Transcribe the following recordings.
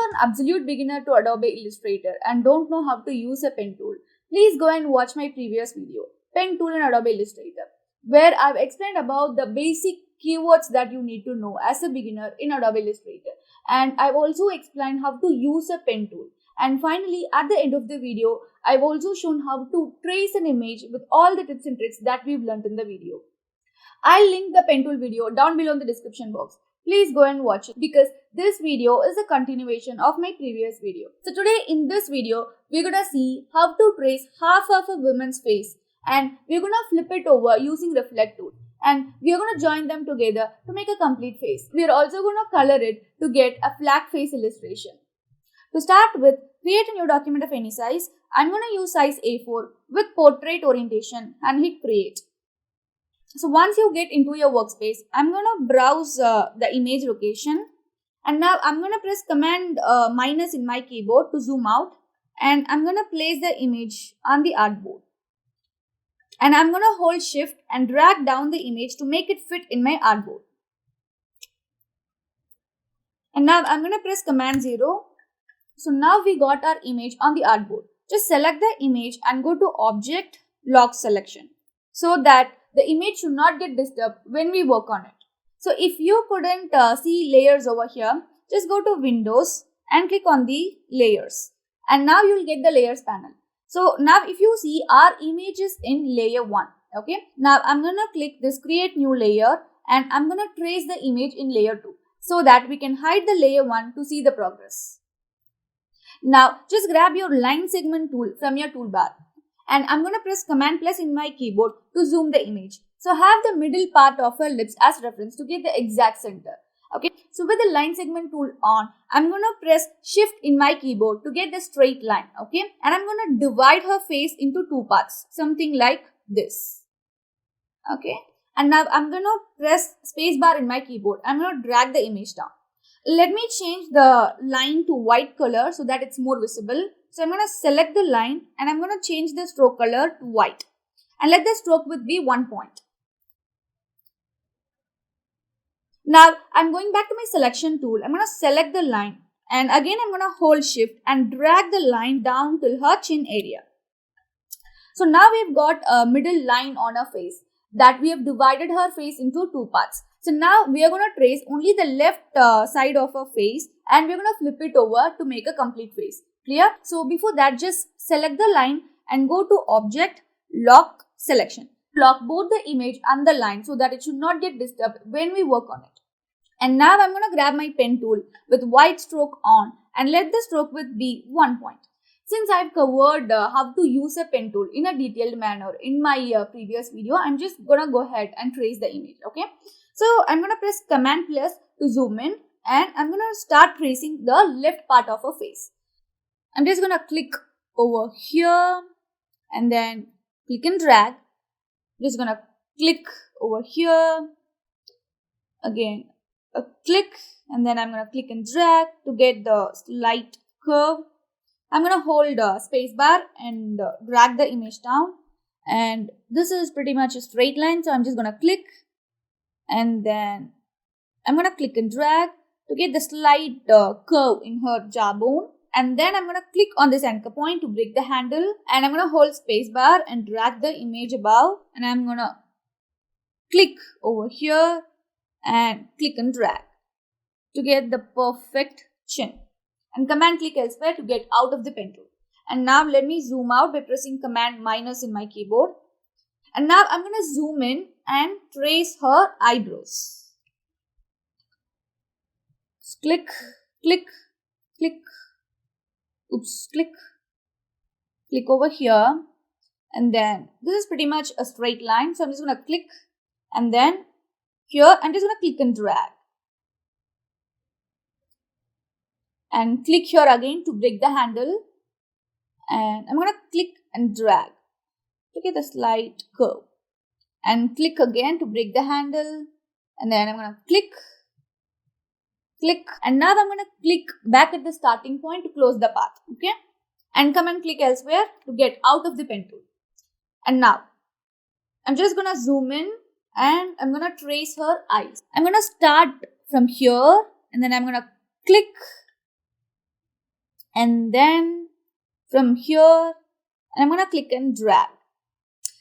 an absolute beginner to Adobe Illustrator and don't know how to use a pen tool, please go and watch my previous video, Pen Tool in Adobe Illustrator, where I've explained about the basic keywords that you need to know as a beginner in Adobe Illustrator. And I've also explained how to use a pen tool. And finally, at the end of the video, I've also shown how to trace an image with all the tips and tricks that we've learned in the video. I'll link the pen tool video down below in the description box. Please go and watch it because this video is a continuation of my previous video. So today in this video, we're gonna see how to trace half of a woman's face, and we're gonna flip it over using reflect tool, and we're gonna join them together to make a complete face. We're also gonna color it to get a flat face illustration. To start with, create a new document of any size. I'm gonna use size A4 with portrait orientation and hit create. So once you get into your workspace, I'm going to browse the image location, and now I'm going to press command minus in my keyboard to zoom out, and I'm going to place the image on the artboard. And I'm going to hold shift and drag down the image to make it fit in my artboard. And now I'm going to press command 0. So now we got our image on the artboard. Just select the image and go to object lock selection so that the image should not get disturbed when we work on it. So if you couldn't see layers over here, just go to Windows and click on the layers. And now you'll get the layers panel. So now if you see, our image is in layer 1. Okay. Now I'm going to click this create new layer, and I'm going to trace the image in layer 2 so that we can hide the layer 1 to see the progress. Now just grab your line segment tool from your toolbar. And I'm going to press command plus in my keyboard to zoom the image. So have the middle part of your ellipse as reference to get the exact center. Okay. So with the line segment tool on, I'm going to press shift in my keyboard to get the straight line. Okay. And I'm going to divide her face into two parts. Something like this. Okay. And now I'm going to press spacebar in my keyboard. I'm going to drag the image down. Let me change the line to white color so that it's more visible. So I'm going to select the line and I'm going to change the stroke color to white. And let the stroke width be 1 point. Now I'm going back to my selection tool. I'm going to select the line. And again I'm going to hold shift and drag the line down till her chin area. So now we've got a middle line on her face that we have divided her face into two parts. So now we are going to trace only the left side of her face, and we're going to flip it over to make a complete face. Clear? So before that, just select the line and go to object lock selection. Lock both the image and the line so that it should not get disturbed when we work on it. And now I'm going to grab my pen tool with white stroke on and let the stroke width be 1 point. Since I've covered how to use a pen tool in a detailed manner in my previous video, I'm just going to go ahead and trace the image. Okay. So I'm going to press command plus to zoom in, and I'm going to start tracing the left part of her face. I'm just going to click over here and then click and drag. Just going to click over here. Again, a click, and then I'm going to click and drag to get the slight curve. I'm going to hold spacebar and drag the image down. And this is pretty much a straight line. So I'm just going to click, and then I'm going to click and drag to get the slight curve in her jawbone. And then I'm going to click on this anchor point to break the handle, and I'm going to hold spacebar and drag the image above, and I'm going to click over here and click and drag to get the perfect chin, and command click elsewhere to get out of the pen tool. And now let me zoom out by pressing command minus in my keyboard. And now I'm going to zoom in and trace her eyebrows. Click, click, click. Oops, click over here, and then this is pretty much a straight line. So I'm just going to click, and then here I'm just going to click and drag, and click here again to break the handle, and I'm going to click and drag to get a slight curve, and click again to break the handle, and then I'm going to click, and now I'm going to click back at the starting point to close the path. Okay, and come and click elsewhere to get out of the pen tool. And now I'm just going to zoom in and I'm going to trace her eyes. I'm going to start from here, and then I'm going to click And then from here, I'm going to click and drag.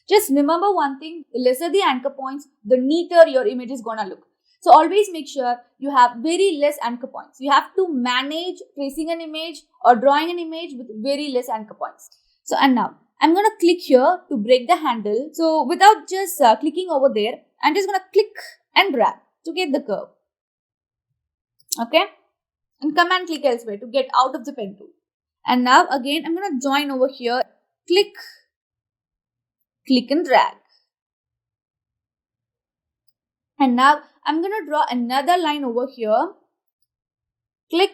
Just remember one thing, the lesser the anchor points, the neater your image is going to look. So always make sure you have very less anchor points. You have to manage tracing an image or drawing an image with very less anchor points. So and now I'm going to click here to break the handle. So without just clicking over there, I'm just going to click and drag to get the curve. Okay. And command click elsewhere to get out of the pen tool. And now again, I'm going to join over here. Click and drag. And now I'm going to draw another line over here. Click,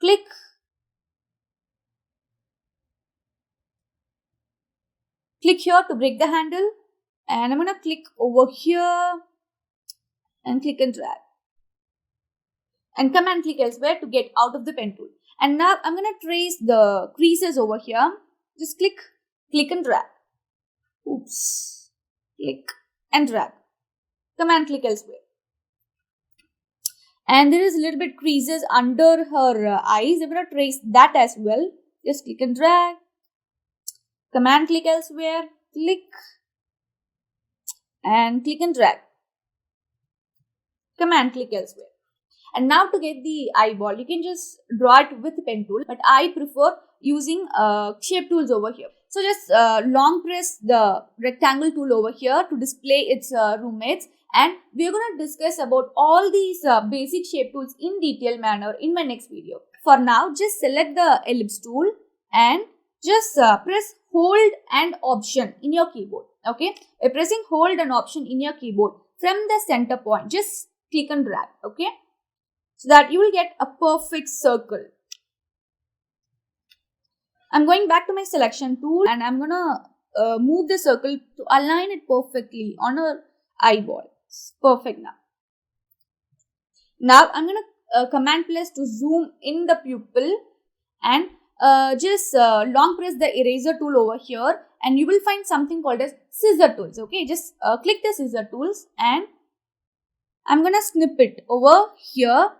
click. Click here to break the handle. And I'm going to click over here and click and drag. And command click elsewhere to get out of the pen tool. And now I'm going to trace the creases over here. Just click and drag. Oops. Click and drag. Command click elsewhere. And there is a little bit creases under her eyes. I'm going to trace that as well. Just click and drag. Command click elsewhere. Click. And click and drag. Command click elsewhere. And now to get the eyeball, you can just draw it with pen tool. But I prefer using shape tools over here. So just long press the rectangle tool over here to display its roommates. And we are going to discuss about all these basic shape tools in detailed manner in my next video. For now, just select the ellipse tool and just press hold and option in your keyboard. Okay, by pressing hold and option in your keyboard from the center point, just click and drag. Okay, so that you will get a perfect circle. I'm going back to my selection tool and I'm going to move the circle to align it perfectly on her eyeball. Perfect now. Now I'm going to command plus to zoom in the pupil and just long press the eraser tool over here and you will find something called as scissor tools. Okay, just click the scissor tools and I'm going to snip it over here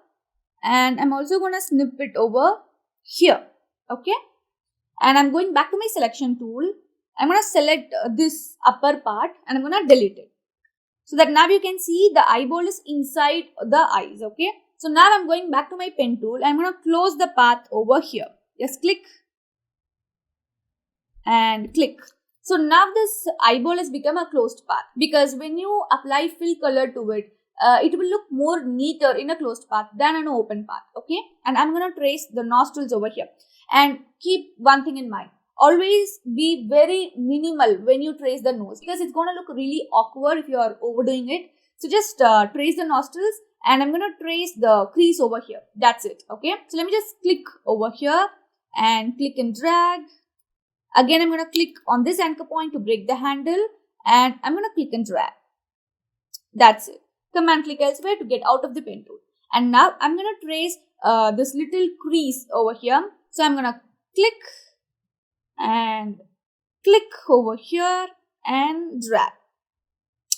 and I'm also going to snip it over here. Okay, and I'm going back to my selection tool. I'm going to select this upper part and I'm going to delete it. So that now you can see the eyeball is inside the eyes. Okay. So now I'm going back to my pen tool. I'm going to close the path over here. Just click and click. So now this eyeball has become a closed path because when you apply fill color to it, it will look more neater in a closed path than an open path. Okay. And I'm going to trace the nostrils over here. And keep one thing in mind. Always be very minimal when you trace the nose because it's going to look really awkward if you are overdoing it. So just trace the nostrils and I'm going to trace the crease over here. That's it. Okay. So let me just click over here and click and drag. Again, I'm going to click on this anchor point to break the handle and I'm going to click and drag. That's it. Command click elsewhere to get out of the pen tool. And now I'm going to trace this little crease over here. So I'm going to click and click over here and drag.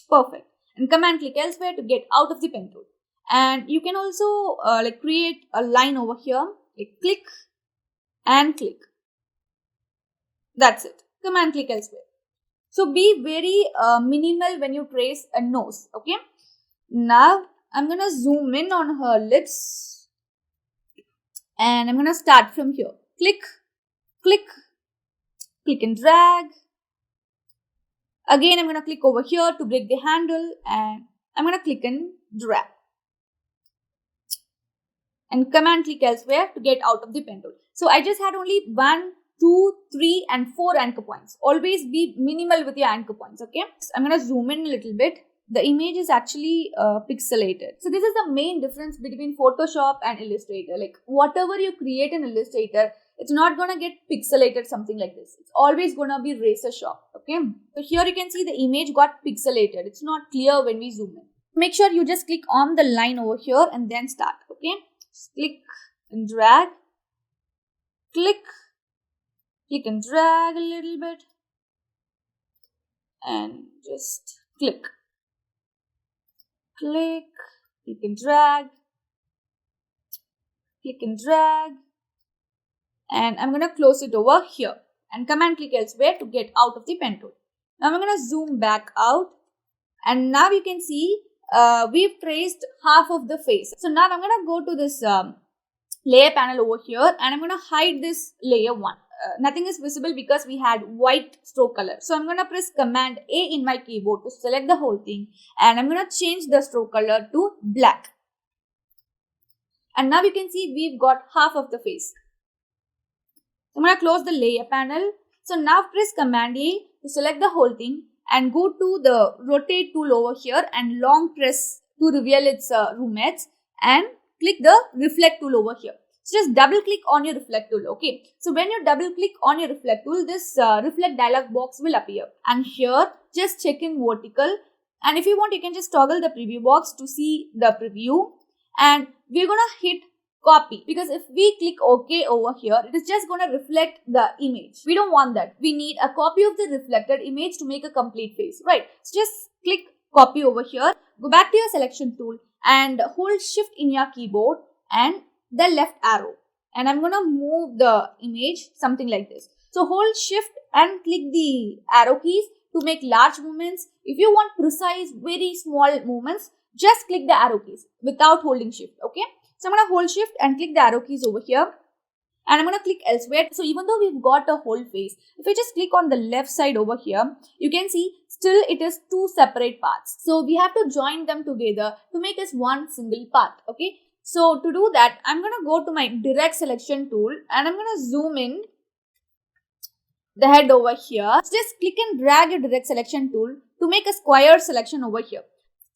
Perfect. And command click elsewhere to get out of the pen tool. And you can also create a line over here. Like click and click. That's it. Command click elsewhere. So be very minimal when you trace a nose. Okay. Now I'm going to zoom in on her lips. And I'm going to start from here. Click, click, click and drag. Again, I'm going to click over here to break the handle and I'm going to click and drag. And command click elsewhere to get out of the pen tool. So I just had only 1, 2, 3 and 4 anchor points. Always be minimal with your anchor points. Okay. So I'm going to zoom in a little bit. The image is actually pixelated. So this is the main difference between Photoshop and Illustrator. Like whatever you create in Illustrator, it's not going to get pixelated something like this. It's always going to be razor sharp. Okay. So here you can see the image got pixelated. It's not clear when we zoom in. Make sure you just click on the line over here and then start. Okay. Just click and drag. Click. Click and drag a little bit. And just click. Click, click and drag, click and drag, and I'm going to close it over here and command click elsewhere to get out of the pen tool. Now I'm going to zoom back out, and now you can see we've traced half of the face. So now I'm going to go to this layer panel over here, and I'm going to hide this layer 1. Nothing is visible because we had white stroke color. So I'm going to press command A in my keyboard to select the whole thing, and I'm going to change the stroke color to black. And now you can see we've got half of the face. I'm going to close the layer panel. So now press command A to select the whole thing and go to the rotate tool over here and long press to reveal its roommates, and click the reflect tool over here. So just double click on your reflect tool. Okay. So when you double click on your reflect tool, this reflect dialog box will appear. And here just check in vertical. And if you want, you can just toggle the preview box to see the preview. And we're going to hit copy, because if we click OK over here, it is just going to reflect the image. We don't want that. We need a copy of the reflected image to make a complete face, right? So just click copy over here, go back to your selection tool and hold shift in your keyboard and the left arrow, and I'm going to move the image something like this. So hold shift and click the arrow keys to make large movements. If you want precise, very small movements, just click the arrow keys without holding shift. Okay. So I'm going to hold shift and click the arrow keys over here, and I'm going to click elsewhere. So even though we've got a whole face, if I just click on the left side over here, you can see still it is two separate parts. So we have to join them together to make us one single part. Okay. So to do that, I'm going to go to my direct selection tool, and I'm going to zoom in the head over here. So just click and drag your direct selection tool to make a square selection over here,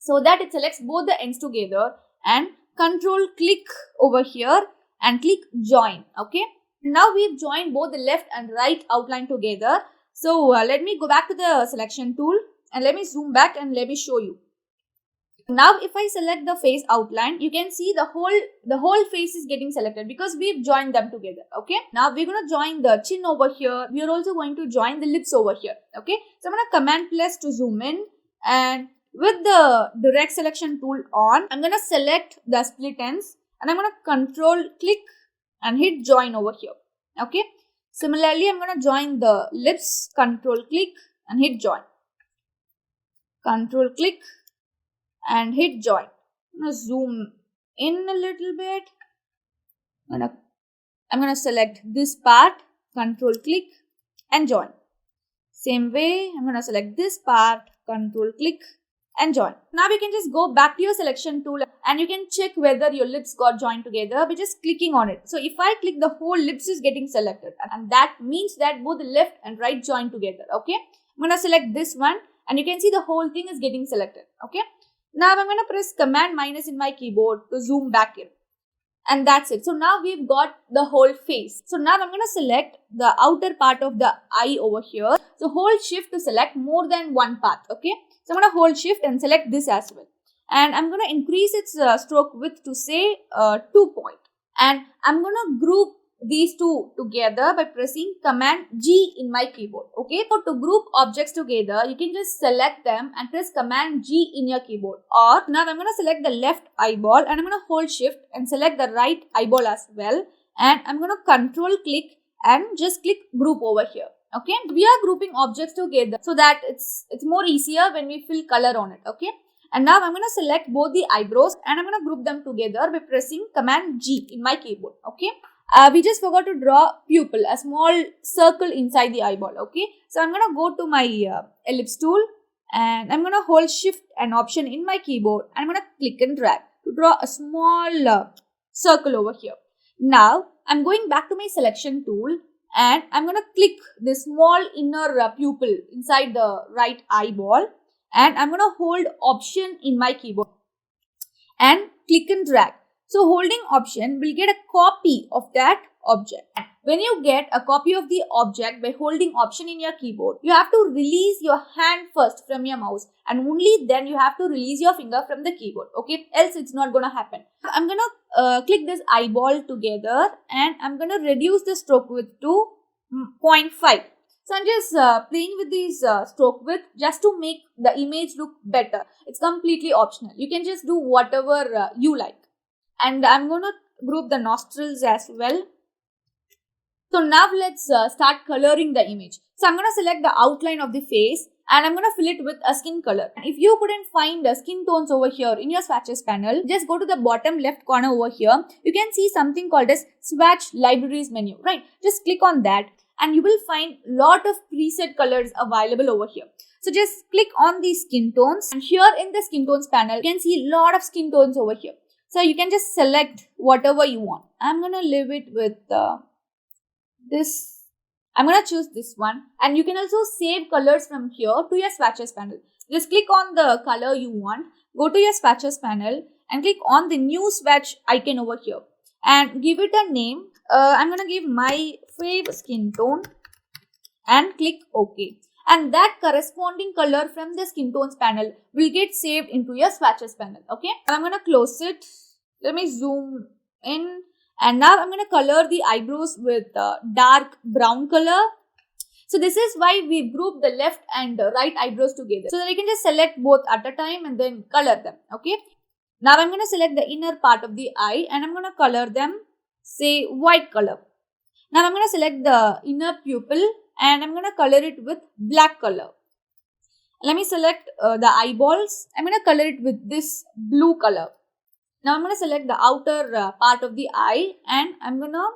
so that it selects both the ends together, and control click over here and click join. Okay. Now we've joined both the left and right outline together. So let me go back to the selection tool and let me zoom back and let me show you. Now if I select the face outline, you can see the whole face is getting selected because we've joined them together. Okay. Now we're going to join the chin over here. We are also going to join the lips over here. Okay. So I'm going to command plus to zoom in, and with the direct selection tool on, I'm going to select the split ends, and I'm going to control click and hit join over here. Okay. Similarly, I'm going to join the lips, control click and hit join. Control click and hit join. I'm going to zoom in a little bit. I'm going to select this part, control click and join. Same way, I'm going to select this part, control click and join. Now we can just go back to your selection tool and you can check whether your lips got joined together by just clicking on it. So if I click, the whole lips is getting selected, and that means that both the left and right join together. Okay. I'm going to select this one, and you can see the whole thing is getting selected. Okay. Now I'm going to press command minus in my keyboard to zoom back in. And that's it. So now we've got the whole face. So now I'm going to select the outer part of the eye over here. So hold shift to select more than one path. Okay. So I'm going to hold shift and select this as well. And I'm going to increase its stroke width to say 2 point. And I'm going to group these two together by pressing command G in my keyboard. Okay. So to group objects together, you can just select them and press command G in your keyboard. Or now I'm going to select the left eyeball and I'm going to hold shift and select the right eyeball as well. And I'm going to control click and just click group over here. Okay. We are grouping objects together so that it's more easier when we fill color on it. Okay. And now I'm going to select both the eyebrows and I'm going to group them together by pressing command G in my keyboard. Okay. We just forgot to draw pupil, a small circle inside the eyeball. Okay. So I'm going to go to my ellipse tool and I'm going to hold shift and option in my keyboard. And I'm going to click and drag to draw a small circle over here. Now I'm going back to my selection tool and I'm going to click this small inner pupil inside the right eyeball. And I'm going to hold option in my keyboard and click and drag. So holding option will get a copy of that object. When you get a copy of the object by holding option in your keyboard, you have to release your hand first from your mouse and only then you have to release your finger from the keyboard. Okay, else it's not going to happen. I'm going to click this eyeball together and I'm going to reduce the stroke width to 0.5. So I'm just playing with this stroke width just to make the image look better. It's completely optional. You can just do whatever you like. And I'm going to group the nostrils as well. So now let's start coloring the image. So I'm going to select the outline of the face and I'm going to fill it with a skin color. If you couldn't find the skin tones over here in your swatches panel, just go to the bottom left corner over here. You can see something called as swatch libraries menu, right? Just click on that and you will find lot of preset colors available over here. So just click on the skin tones and here in the skin tones panel, you can see a lot of skin tones over here. So you can just select whatever you want. I'm going to leave it with this. I'm going to choose this one and you can also save colors from here to your swatches panel. Just click on the color you want, go to your swatches panel and click on the new swatch icon over here and give it a name. I'm going to give my fave skin tone and click OK. And that corresponding color from the skin tones panel will get saved into your swatches panel. Okay, I'm going to close it. Let me zoom in. And now I'm going to color the eyebrows with dark brown color. So this is why we group the left and right eyebrows together. So that you can just select both at a time and then color them. Okay. Now I'm going to select the inner part of the eye and I'm going to color them, say, white color. Now I'm going to select the inner pupil and I'm going to color it with black color. Let me select the eyeballs. I'm going to color it with this blue color. Now I'm going to select the outer part of the eye and I'm going to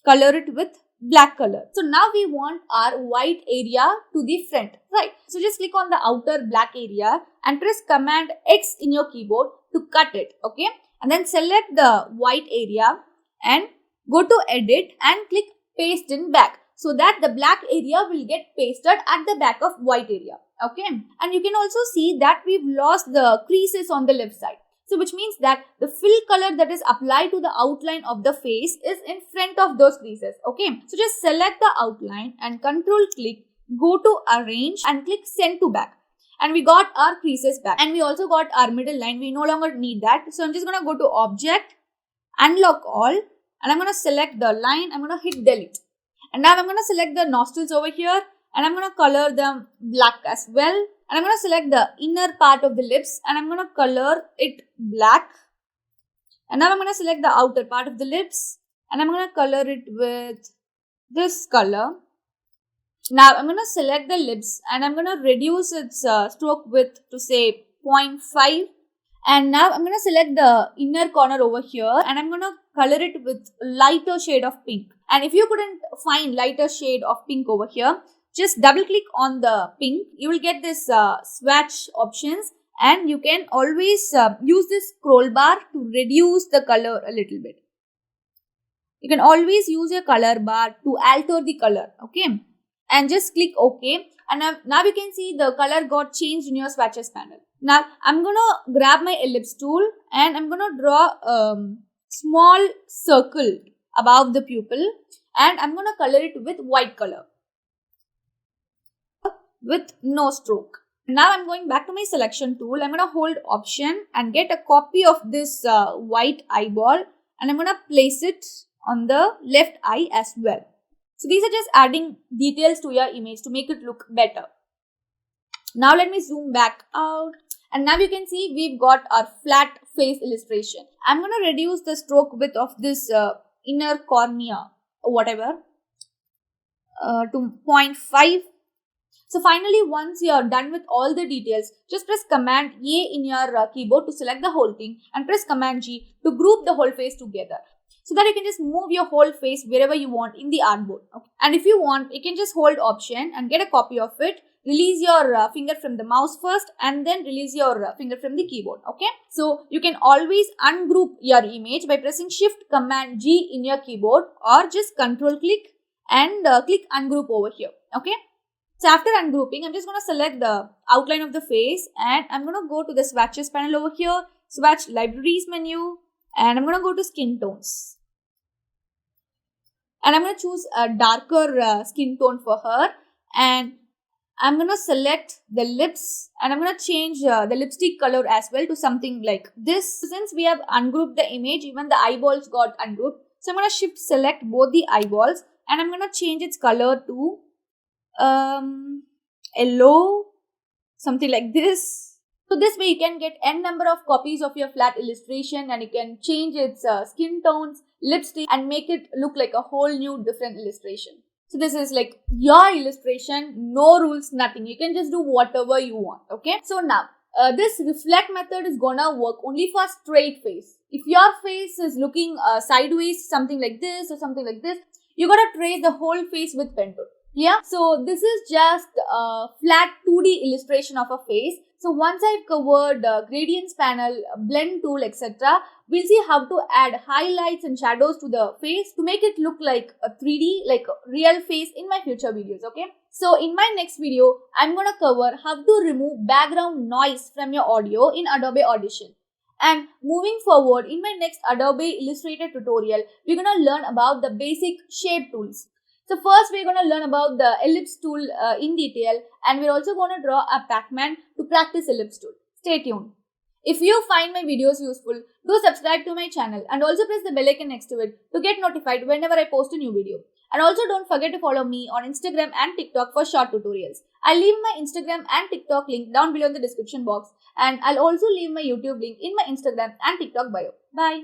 color it with black color. So now we want our white area to the front, right? So just click on the outer black area and press Command X in your keyboard to cut it, okay? And then select the white area and go to Edit and click Paste in Back, so that the black area will get pasted at the back of white area, okay? And you can also see that we've lost the creases on the left side. So which means that the fill color that is applied to the outline of the face is in front of those creases, okay? So just select the outline and control click, go to Arrange and click Send to Back. And we got our creases back. And we also got our middle line. We no longer need that. So I'm just going to go to Object, Unlock All, and I'm going to select the line. I'm going to hit Delete. And now I'm going to select the nostrils over here and I'm going to color them black as well. And I'm going to select the inner part of the lips and I'm going to color it black. And now I'm going to select the outer part of the lips and I'm going to color it with this color. Now I'm going to select the lips and I'm going to reduce its stroke width to say 0.5. And now I'm going to select the inner corner over here and I'm going to color it with lighter shade of pink. And if you couldn't find lighter shade of pink over here, just double click on the pink. You will get this swatch options and you can always use this scroll bar to reduce the color a little bit. You can always use your color bar to alter the color, okay? And just click OK. And now you can see the color got changed in your swatches panel. Now I'm going to grab my ellipse tool and I'm going to draw a small circle above the pupil and I'm going to color it with white color with no stroke. Now I'm going back to my selection tool. I'm going to hold Option and get a copy of this white eyeball and I'm going to place it on the left eye as well. So these are just adding details to your image to make it look better. Now let me zoom back out and now you can see we've got our flat face illustration. I'm going to reduce the stroke width of this inner cornea or whatever to 0.5. So finally, once you're done with all the details, just press Command A in your keyboard to select the whole thing and press Command G to group the whole face together, so that you can just move your whole face wherever you want in the artboard. Okay. And if you want, you can just hold Option and get a copy of it. Release your finger from the mouse first and then release your finger from the keyboard. Okay. So you can always ungroup your image by pressing Shift Command G in your keyboard or just Control click and click ungroup over here. Okay. So after ungrouping, I'm just going to select the outline of the face and I'm going to go to the swatches panel over here, swatch libraries menu, and I'm going to go to skin tones. And I'm going to choose a darker skin tone for her and I'm going to select the lips and I'm going to change the lipstick color as well to something like this. Since we have ungrouped the image, even the eyeballs got ungrouped. So I'm going to shift select both the eyeballs and I'm going to change its color to yellow, something like this. So this way you can get n number of copies of your flat illustration, and you can change its skin tones, lipstick, and make it look like a whole new different illustration. So this is like your illustration, no rules, nothing. You can just do whatever you want. Okay. So now this reflect method is gonna work only for straight face. If your face is looking sideways, something like this or something like this, you gotta trace the whole face with pen tool. Yeah. So this is just a flat 2D illustration of a face. So once I've covered gradients panel, blend tool, etc., we'll see how to add highlights and shadows to the face to make it look like a 3D, like a real face in my future videos. Okay. So in my next video, I'm gonna cover how to remove background noise from your audio in Adobe Audition. And moving forward, in my next Adobe Illustrator tutorial, we're gonna learn about the basic shape tools. So first we're going to learn about the ellipse tool in detail, and we're also going to draw a Pac-Man to practice ellipse tool. Stay tuned. If you find my videos useful, do subscribe to my channel and also press the bell icon next to it to get notified whenever I post a new video. And also don't forget to follow me on Instagram and TikTok for short tutorials. I'll leave my Instagram and TikTok link down below in the description box, and I'll also leave my YouTube link in my Instagram and TikTok bio. Bye.